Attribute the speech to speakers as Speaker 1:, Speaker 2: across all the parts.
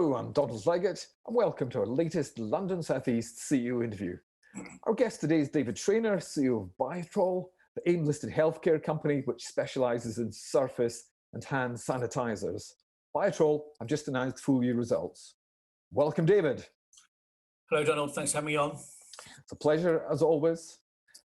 Speaker 1: Hello, I'm Donald Leggatt, and welcome to our latest London South East CEO interview. Our guest today is David Traynor, CEO of Bytrol, the AIM-listed healthcare company which specialises in surface and hand sanitisers. Bytrol have just announced full-year results. Welcome, David.
Speaker 2: Hello, Donald. Thanks for having me on.
Speaker 1: It's a pleasure, as always.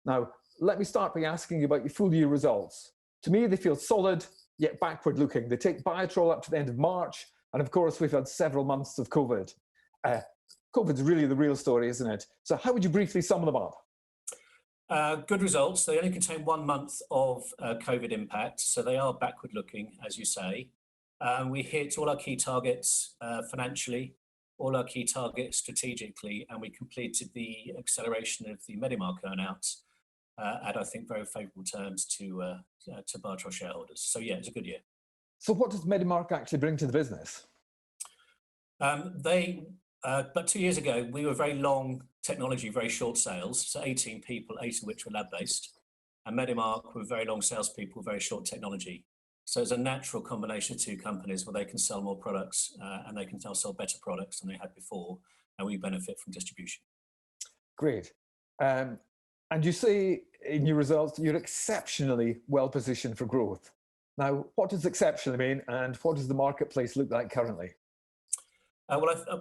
Speaker 1: Now, let me start by asking you about your full-year results. To me, they feel solid, yet backward-looking. They take Byotrol up to the end of March, and of course, we've had several months of COVID. COVID's really the real story, isn't it? So how would you briefly sum them up?
Speaker 2: Good results. They only contain 1 month of COVID impact, so they are backward-looking, as you say. We hit all our key targets financially, all our key targets strategically, and we completed the acceleration of the Medimark earnouts at, I think, very favourable terms to Bytrol shareholders. So yeah, it's a good year.
Speaker 1: So what does Medimark actually bring to the business?
Speaker 2: But 2 years ago, we were very long technology, very short sales, so 18 people, 8 of which were lab-based. And Medimark were very long salespeople, very short technology. So it's a natural combination of two companies where they can sell more products and they can now sell better products than they had before, and we benefit from distribution.
Speaker 1: Great. And you say in your results you're exceptionally well positioned for growth. Now, what does exceptionally mean, and what does the marketplace look like currently?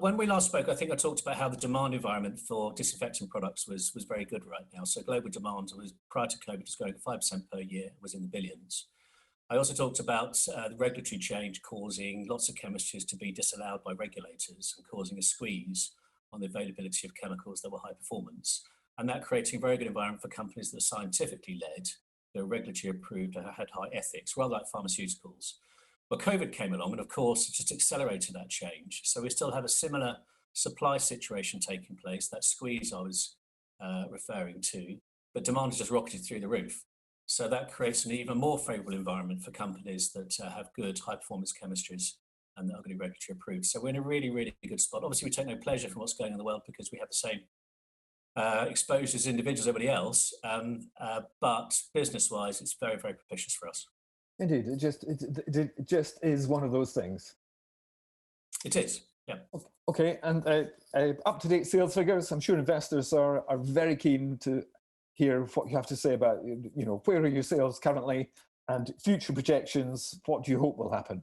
Speaker 2: When we last spoke, I think I talked about how the demand environment for disinfectant products was very good right now. So global demand was, prior to COVID, was growing 5% per year, was in the billions. I also talked about the regulatory change causing lots of chemistries to be disallowed by regulators and causing a squeeze on the availability of chemicals that were high performance. And that creating a very good environment for companies that are scientifically led, that are regulatory approved, and had high ethics, rather like pharmaceuticals. But COVID came along and of course it just accelerated that change. So we still have a similar supply situation taking place, that squeeze I was referring to, but demand has just rocketed through the roof. So that creates an even more favourable environment for companies that have good high performance chemistries and that are going to be regulatory approved. So we're in a really, really good spot. Obviously we take no pleasure from what's going on in the world because we have the same exposure as individuals as everybody else, but business-wise, it's very, very propitious for us.
Speaker 1: Indeed, it just is one of those things.
Speaker 2: It is, yeah.
Speaker 1: Okay, and up-to-date sales figures. I'm sure investors are very keen to hear what you have to say about, where are your sales currently and future projections. What do you hope will happen?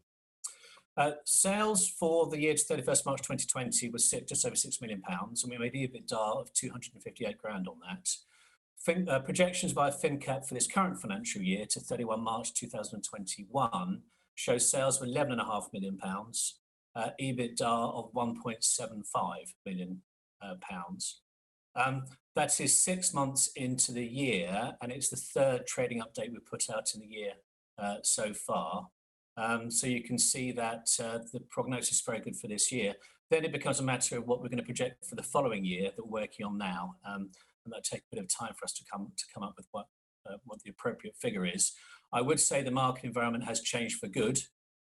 Speaker 2: Sales for the year to 31st March 2020 was just over £6 million, and we made EBITDA of 258 grand on that. Projections by FinCap for this current financial year to 31 March 2021 show sales of £11.5 million, EBITDA of £1.75 million. That is 6 months into the year, and it's the third trading update we put out in the year so far. So you can see that the prognosis is very good for this year. Then it becomes a matter of what we're going to project for the following year that we're working on now. And that'll take a bit of time for us to come up with what the appropriate figure is. I would say the market environment has changed for good,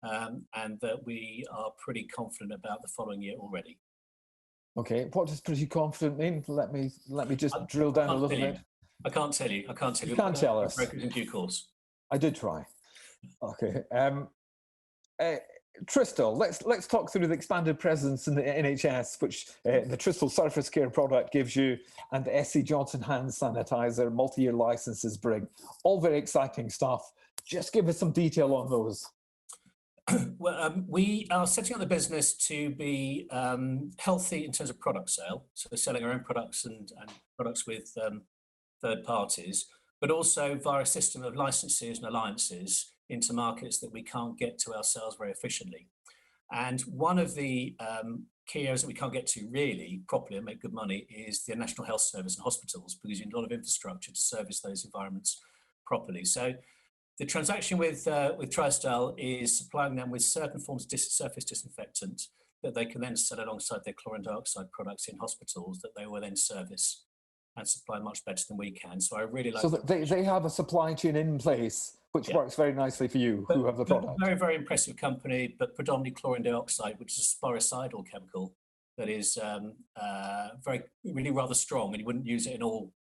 Speaker 2: and that we are pretty confident about the following year already.
Speaker 1: Okay, what does pretty confident mean? Let me just drill down a little bit.
Speaker 2: I can't tell you.
Speaker 1: You can't tell us.
Speaker 2: In due course.
Speaker 1: I did try. Okay. Tristel, let's talk through the expanded presence in the NHS, which the Tristel surface care product gives you, and the SC Johnson hand sanitizer multi-year licenses bring. All very exciting stuff. Just give us some detail on those.
Speaker 2: Well, we are setting up the business to be healthy in terms of product sale, so selling our own products and products with third parties, but also via a system of licenses and alliances into markets that we can't get to ourselves very efficiently. And one of the key areas that we can't get to really properly and make good money is the National Health Service and hospitals, because you need a lot of infrastructure to service those environments properly. So the transaction with Tristel is supplying them with certain forms of surface disinfectant that they can then sell alongside their chlorine dioxide products in hospitals that they will then service and supply much better than we can. So I really like.
Speaker 1: So they have a supply chain in place, which works very nicely for you who have the product.
Speaker 2: Very, very impressive company, but predominantly chlorine dioxide, which is a sporicidal chemical that is really rather strong, and you wouldn't use it in all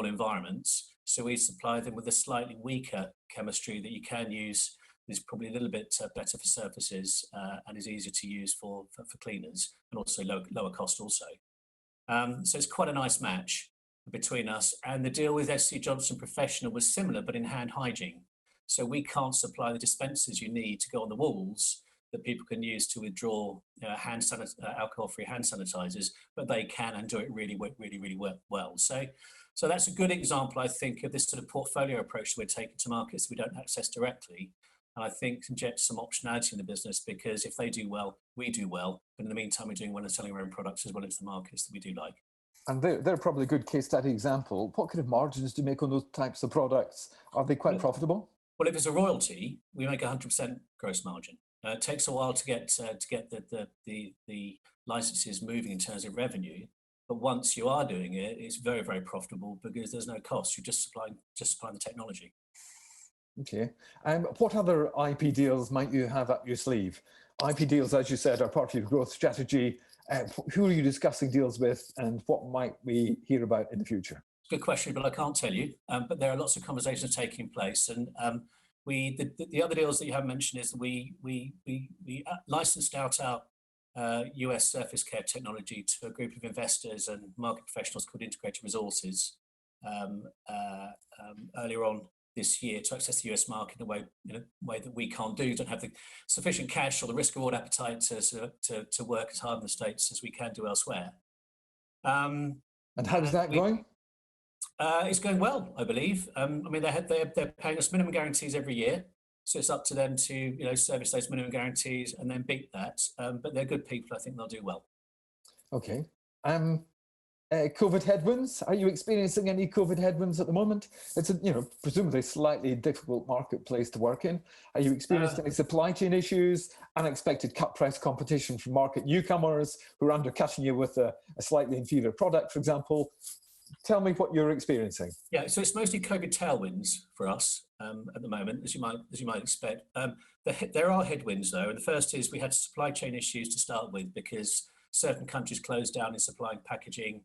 Speaker 2: environments. So we supply them with a slightly weaker chemistry that you can use is probably a little bit better for surfaces and is easier to use for cleaners, and also lower cost also. So it's quite a nice match between us. And the deal with SC Johnson Professional was similar, but in hand hygiene. So we can't supply the dispensers you need to go on the walls that people can use to withdraw alcohol-free hand sanitizers, but they can and do it really well. So that's a good example, I think, of this sort of portfolio approach that we're taking to markets we don't access directly. And I think injects some optionality in the business, because if they do well, we do well. But in the meantime, we're doing well and selling our own products as well into the markets that we do like.
Speaker 1: And they're probably a good case study example. What kind of margins do you make on those types of products? Are they quite profitable?
Speaker 2: Well, if it's a royalty, we make 100% gross margin. It takes a while to get the licenses moving in terms of revenue, but once you are doing it, it's very profitable because there's no cost. You're just supplying the technology.
Speaker 1: Okay. What other IP deals might you have up your sleeve? IP deals, as you said, are part of your growth strategy. Who are you discussing deals with, and what might we hear about in the future?
Speaker 2: Good question, but I can't tell you. But there are lots of conversations taking place, and the other deals that you haven't mentioned is that we licensed out our US surface care technology to a group of investors and market professionals called Integrated Resources earlier on this year to access the US market in a way that we can't do. Don't have the sufficient cash or the risk reward appetite to work as hard in the States as we can do elsewhere.
Speaker 1: And how is that going?
Speaker 2: It's going well, I believe. I mean, they're paying us minimum guarantees every year, so it's up to them to service those minimum guarantees and then beat that. But they're good people. I think they'll do well. Okay.
Speaker 1: COVID headwinds. Are you experiencing any COVID headwinds at the moment? It's a presumably slightly difficult marketplace to work in. Are you experiencing any supply chain issues, unexpected cut price competition from market newcomers who are undercutting you with a slightly inferior product, for example? Tell me what you're experiencing.
Speaker 2: Yeah, so it's mostly COVID tailwinds for us at the moment, as you might expect. There are headwinds though, and the first is we had supply chain issues to start with because certain countries closed down in supplying packaging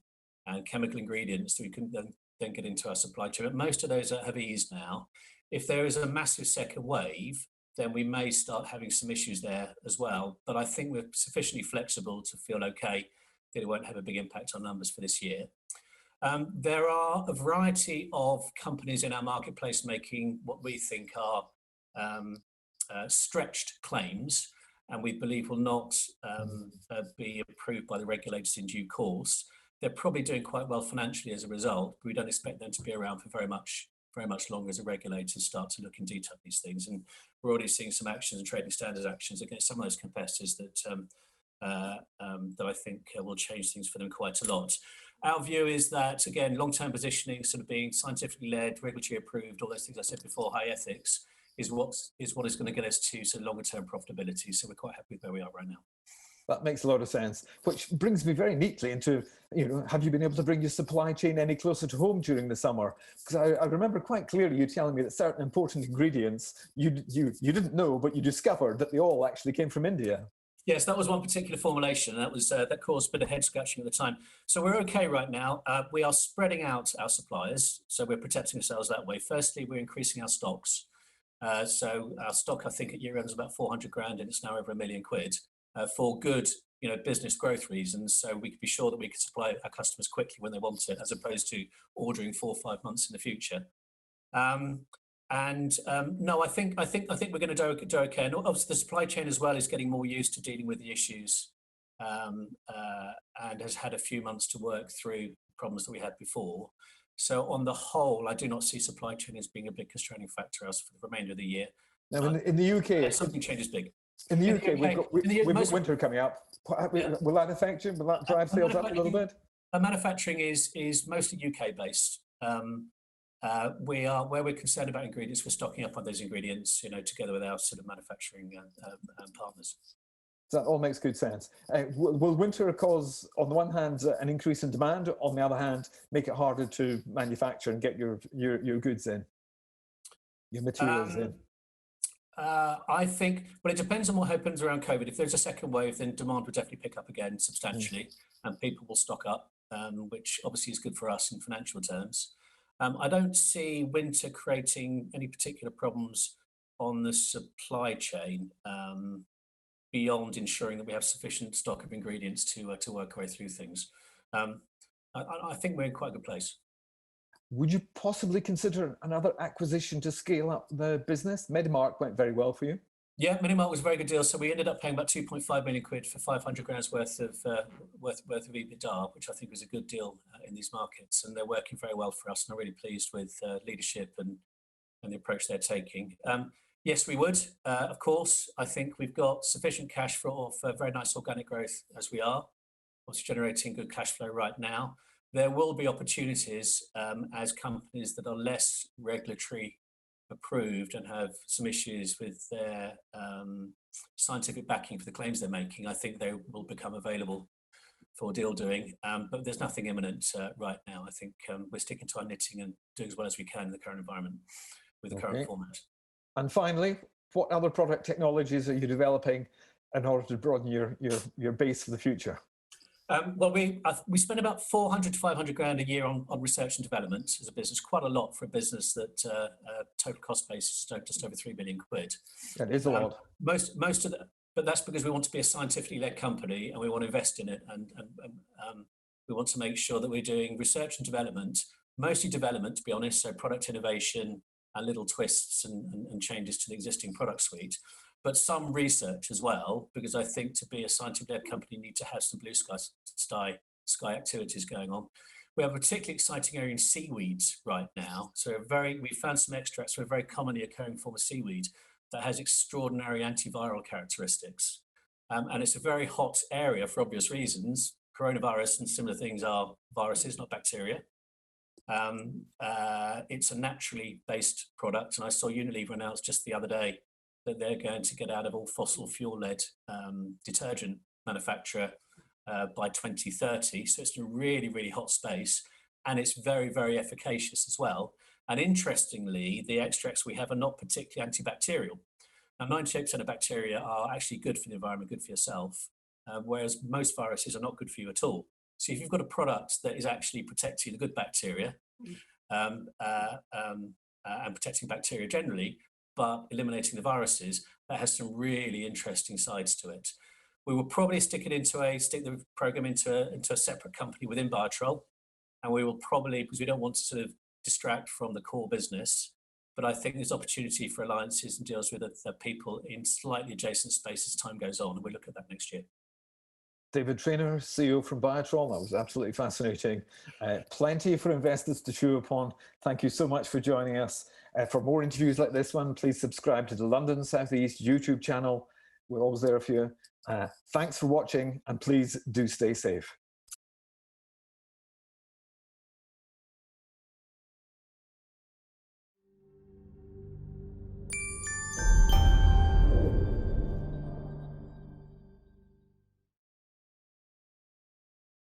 Speaker 2: and chemical ingredients that we couldn't then get into our supply chain. But most of those have eased now. If there is a massive second wave, then we may start having some issues there as well. But I think we're sufficiently flexible to feel okay that it won't have a big impact on numbers for this year. There are a variety of companies in our marketplace making what we think are stretched claims, and we believe will not be approved by the regulators in due course. They're probably doing quite well financially as a result, but we don't expect them to be around for very much longer as the regulators start to look in detail at these things. And we're already seeing some actions and trading standards actions against some of those competitors that I think will change things for them quite a lot. Our view is that, again, long-term positioning, sort of being scientifically led, regulatory approved, all those things I said before, high ethics, is what is going to get us to sort of longer-term profitability. So we're quite happy with where we are right now.
Speaker 1: That makes a lot of sense, which brings me very neatly into, have you been able to bring your supply chain any closer to home during the summer? Because I remember quite clearly you telling me that certain important ingredients you didn't know, but you discovered that they all actually came from India.
Speaker 2: Yes, that was one particular formulation. That caused a bit of head scratching at the time. So we're okay right now. We are spreading out our suppliers, so we're protecting ourselves that way. Firstly, we're increasing our stocks. So our stock, I think, at year end was about 400 grand, and it's now over £1 million for good, business growth reasons. So we could be sure that we could supply our customers quickly when they want it, as opposed to ordering 4 or 5 months in the future. No, I think we're going to do okay. And obviously, the supply chain as well is getting more used to dealing with the issues, and has had a few months to work through problems that we had before. So on the whole, I do not see supply chain as being a big constraining factor for the remainder of the year.
Speaker 1: Now, in the UK,
Speaker 2: something changes big.
Speaker 1: In the UK, we've got winter coming up. Will that affect you? Will that drive sales up a little bit?
Speaker 2: Manufacturing is mostly UK based. Where we're concerned about ingredients, we're stocking up on those ingredients, together with our sort of manufacturing partners.
Speaker 1: That all makes good sense. Will winter cause, on the one hand, an increase in demand, on the other hand, make it harder to manufacture and get your goods in, your materials in?
Speaker 2: I think, well, it depends on what happens around COVID. If there's a second wave, then demand will definitely pick up again substantially, and people will stock up, which obviously is good for us in financial terms. I don't see winter creating any particular problems on the supply chain beyond ensuring that we have sufficient stock of ingredients to work our way through things. I think we're in quite a good place.
Speaker 1: Would you possibly consider another acquisition to scale up the business? Medimark went very well for you.
Speaker 2: Yeah, Medimark was a very good deal. So we ended up paying about 2.5 million quid for 500 grand's worth of EBITDA, which I think was a good deal in these markets. And they're working very well for us. And I'm really pleased with leadership and the approach they're taking. Yes, we would. Of course, I think we've got sufficient cash for very nice organic growth as we are, also generating good cash flow right now. There will be opportunities as companies that are less regulatory approved and have some issues with their scientific backing for the claims they're making. I think they will become available for deal doing, but there's nothing imminent right now. I think we're sticking to our knitting and doing as well as we can in the current environment with the current format. And
Speaker 1: finally, what other product technologies are you developing in order to broaden your base for the future?
Speaker 2: Well, we spend about 400 to 500 grand a year on research and development as a business. Quite a lot for a business that total cost base is just over 3 billion quid.
Speaker 1: That is a lot.
Speaker 2: Most of that, but that's because we want to be a scientifically led company and we want to invest in it, and we want to make sure that we're doing research and development, mostly development, to be honest. So product innovation and little twists and changes to the existing product suite. But some research as well, because I think to be a scientific-led company, you need to have some blue sky activities going on. We have a particularly exciting area in seaweeds right now. So we found some extracts from a very commonly occurring form of seaweed that has extraordinary antiviral characteristics. And it's a very hot area for obvious reasons. Coronavirus and similar things are viruses, not bacteria. It's a naturally based product. And I saw Unilever announce just the other day that they're going to get out of all fossil fuel-led detergent manufacture by 2030. So it's a really, really hot space. And it's very, very efficacious as well. And interestingly, the extracts we have are not particularly antibacterial. Now, 98% of bacteria are actually good for the environment, good for yourself, whereas most viruses are not good for you at all. So if you've got a product that is actually protecting the good bacteria and protecting bacteria generally, but eliminating the viruses, that has some really interesting sides to it. We will probably stick the program into a separate company within Bytrol, and we will probably, because we don't want to sort of distract from the core business, but I think there's opportunity for alliances and deals with the people in slightly adjacent spaces as time goes on, and we'll look at that next year.
Speaker 1: David Traynor, CEO from Bytrol. That was absolutely fascinating. Plenty for investors to chew upon. Thank you so much for joining us. For more interviews like this one, please subscribe to the London South East YouTube channel. We're always there for you. Thanks for watching, and please do stay safe.